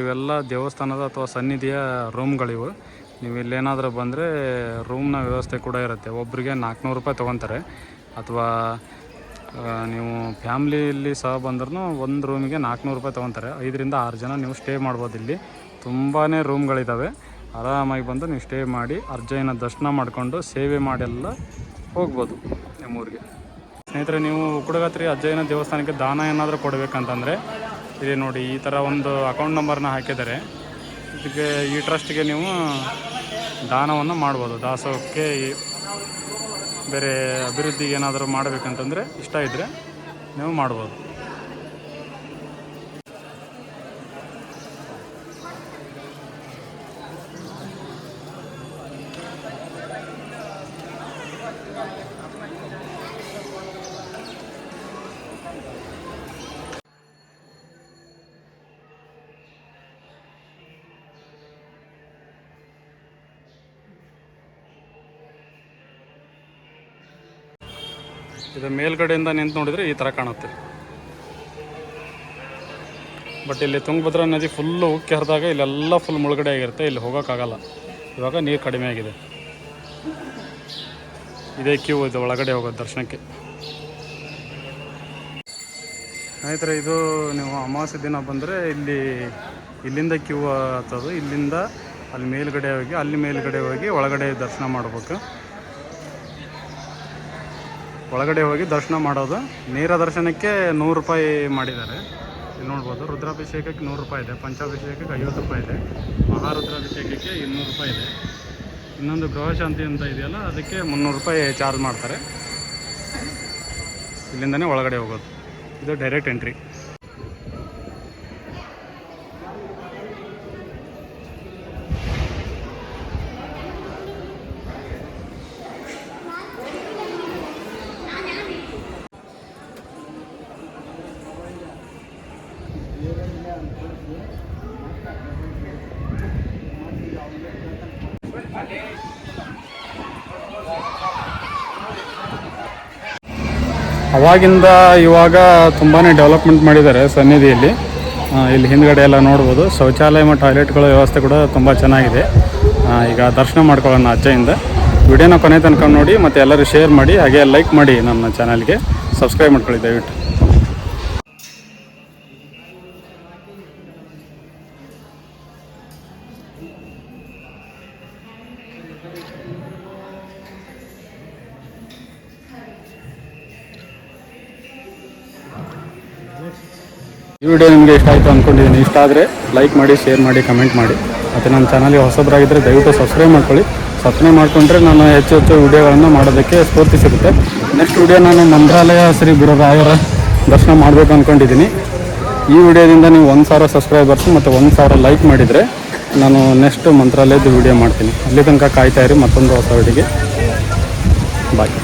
ಇವೆಲ್ಲ ದೇವಸ್ಥಾನದ ಅಥವಾ ಸನ್ನಿಧಿಯ ರೂಮ್ಗಳಿವು. ನೀವು ಇಲ್ಲೇನಾದರೂ ಬಂದರೆ ರೂಮ್ನ ವ್ಯವಸ್ಥೆ ಕೂಡ ಇರುತ್ತೆ. ಒಬ್ಬರಿಗೆ 400 ರೂಪಾಯಿ ತೊಗೊತಾರೆ. ಅಥವಾ ನೀವು ಫ್ಯಾಮ್ಲಿಯಲ್ಲಿ ಸಹ ಬಂದ್ರೂ ಒಂದು ರೂಮಿಗೆ 400 ರೂಪಾಯಿ ತೊಗೊತಾರೆ. 5ರಿಂದ 6 ಜನ ನೀವು ಸ್ಟೇ ಮಾಡ್ಬೋದು. ಇಲ್ಲಿ ತುಂಬಾ ರೂಮ್ಗಳಿದ್ದಾವೆ. ಆರಾಮಾಗಿ ಬಂದು ನೀವು ಸ್ಟೇ ಮಾಡಿ ಅರ್ಜಯ್ಯನ ದರ್ಶನ ಮಾಡಿಕೊಂಡು ಸೇವೆ ಮಾಡೆಲ್ಲ ಹೋಗ್ಬೋದು ನಿಮ್ಮೂರಿಗೆ. ಸ್ನೇಹಿತರೆ, ನೀವು ಉಕ್ಕಡಗಾತ್ರಿ ಅಜ್ಜಯ್ಯನ ದೇವಸ್ಥಾನಕ್ಕೆ ದಾನ ಏನಾದರೂ ಕೊಡಬೇಕಂತಂದರೆ ಇಲ್ಲಿ ನೋಡಿ, ಈ ಥರ ಒಂದು ಅಕೌಂಟ್ ನಂಬರ್ನ ಹಾಕಿದ್ದಾರೆ. ಇದಕ್ಕೆ ಈ ಟ್ರಸ್ಟ್ಗೆ ನೀವು ದಾನವನ್ನು ಮಾಡ್ಬೋದು. ದಾಸೋಹಕ್ಕೆ ಬೇರೆ ಅಭಿವೃದ್ಧಿಗೆ ಏನಾದರೂ ಮಾಡಬೇಕಂತಂದರೆ ಇಷ್ಟ ಇದ್ದರೆ ನೀವು ಮಾಡ್ಬೋದು. ಇದು ಮೇಲ್ಗಡೆಯಿಂದ ನಿಂತು ನೋಡಿದರೆ ಈ ಥರ ಕಾಣುತ್ತೆ. ಬಟ್ ಇಲ್ಲಿ ತುಂಗಭದ್ರಾ ನದಿ ಫುಲ್ಲು ಉಕ್ಕಿ ಹರಿದಾಗ ಇಲ್ಲೆಲ್ಲ ಫುಲ್ ಮುಳುಗಡೆ ಆಗಿರುತ್ತೆ. ಇಲ್ಲಿ ಹೋಗೋಕ್ಕಾಗಲ್ಲ. ಇವಾಗ ನೀರು ಕಡಿಮೆ ಆಗಿದೆ. ಇದೇ ಕ್ಯೂ ಇದು ಒಳಗಡೆ ಹೋಗೋದು ದರ್ಶನಕ್ಕೆ. ಸ್ನೇಹಿತರೆ, ಇದು ನೀವು ಅಮಾವಾಸ್ಯೆ ದಿನ ಬಂದರೆ ಇಲ್ಲಿಂದ ಕ್ಯೂ ಹತ್ತೋದು. ಇಲ್ಲಿಂದ ಅಲ್ಲಿ ಮೇಲ್ಗಡೆ ಹೋಗಿ ಒಳಗಡೆ ದರ್ಶನ ಮಾಡಬೇಕು. ಒಳಗಡೆ ಹೋಗಿ ದರ್ಶನ ಮಾಡೋದು. ನೇರ ದರ್ಶನಕ್ಕೆ 100 ರೂಪಾಯಿ ಮಾಡಿದ್ದಾರೆ. ಇಲ್ಲಿ ನೋಡ್ಬೋದು, ರುದ್ರಾಭಿಷೇಕಕ್ಕೆ 100 ರೂಪಾಯಿ ಇದೆ, ಪಂಚಾಭಿಷೇಕಕ್ಕೆ 50 ರೂಪಾಯಿ ಇದೆ, ಮಹಾರುದ್ರಾಭಿಷೇಕಕ್ಕೆ 200 ರೂಪಾಯಿ ಇದೆ. ಇನ್ನೊಂದು ಗೃಹಶಾಂತಿ ಅಂತ ಇದೆಯಲ್ಲ, ಅದಕ್ಕೆ 300 ರೂಪಾಯಿ ಚಾರ್ಜ್ ಮಾಡ್ತಾರೆ. ಇಲ್ಲಿಂದನೇ ಒಳಗಡೆ ಹೋಗೋದು. ಇದು ಡೈರೆಕ್ಟ್ ಎಂಟ್ರಿ. ಅವಾಗಿಂದ ಇವಾಗ ತುಂಬಾ ಡೆವಲಪ್ಮೆಂಟ್ ಮಾಡಿದ್ದಾರೆ ಸನ್ನಿಧಿಯಲ್ಲಿ. ಇಲ್ಲಿ ಹಿಂದ್ಗಡೆ ಎಲ್ಲ ನೋಡ್ಬೋದು. ಶೌಚಾಲಯ ಮತ್ತು ಟಾಯ್ಲೆಟ್ಗಳ ವ್ಯವಸ್ಥೆ ಕೂಡ ತುಂಬ ಚೆನ್ನಾಗಿದೆ. ಈಗ ದರ್ಶನ ಮಾಡ್ಕೊಳ್ಳೋಣ ಅಜ್ಜಯಿಂದ. ವಿಡಿಯೋನ ಕೊನೆ ತನಕ ನೋಡಿ, ಮತ್ತು ಎಲ್ಲರೂ ಶೇರ್ ಮಾಡಿ, ಹಾಗೆ ಲೈಕ್ ಮಾಡಿ. ನಮ್ಮ ಚಾನಲ್ಗೆ ಸಬ್ಸ್ಕ್ರೈಬ್ ಮಾಡ್ಕೊಳ್ಳಿ ದಯವಿಟ್ಟು. ಈ ವಿಡಿಯೋ ನಿಮಗೆ ಇಷ್ಟ ಆಯಿತು ಅಂದ್ಕೊಂಡಿದ್ದೀನಿ. ಇಷ್ಟ ಆದರೆ ಲೈಕ್ ಮಾಡಿ, ಶೇರ್ ಮಾಡಿ, ಕಮೆಂಟ್ ಮಾಡಿ. ಮತ್ತು ನನ್ನ ಚಾನಲ್ಗೆ ಹೊಸಬರಾಗಿದ್ದರೆ ದಯವಿಟ್ಟು ಸಬ್ಸ್ಕ್ರೈಬ್ ಮಾಡ್ಕೊಳ್ಳಿ. ಸಬ್ಸ್ಕ್ರೈಬ್ ಮಾಡಿಕೊಂಡ್ರೆ ನಾನು ಹೆಚ್ಚು ವಿಡಿಯೋಗಳನ್ನು ಮಾಡೋದಕ್ಕೆ ಸ್ಫೂರ್ತಿ ಸಿಗುತ್ತೆ. ನೆಕ್ಸ್ಟ್ ವಿಡಿಯೋ ನಾನು ಮಂತ್ರಾಲಯ ಶ್ರೀ ಗುರುರಾಯರ ದರ್ಶನ ಮಾಡಬೇಕು ಅಂದ್ಕೊಂಡಿದ್ದೀನಿ. ಈ ವಿಡಿಯೋದಿಂದ ನೀವು 1000 ಸಬ್ಸ್ಕ್ರೈಬರ್ಸು ಮತ್ತು 1000 ಲೈಕ್ ಮಾಡಿದರೆ ನಾನು ನೆಕ್ಸ್ಟ್ ಮಂತ್ರಾಲಯದ ವಿಡಿಯೋ ಮಾಡ್ತೀನಿ. ಅಲ್ಲಿ ತನಕ ಕಾಯ್ತಾಯಿರಿ ಮತ್ತೊಂದು ಹೊಸ ವಿಡಿಯೋಗೆ. ಬಾಯ್.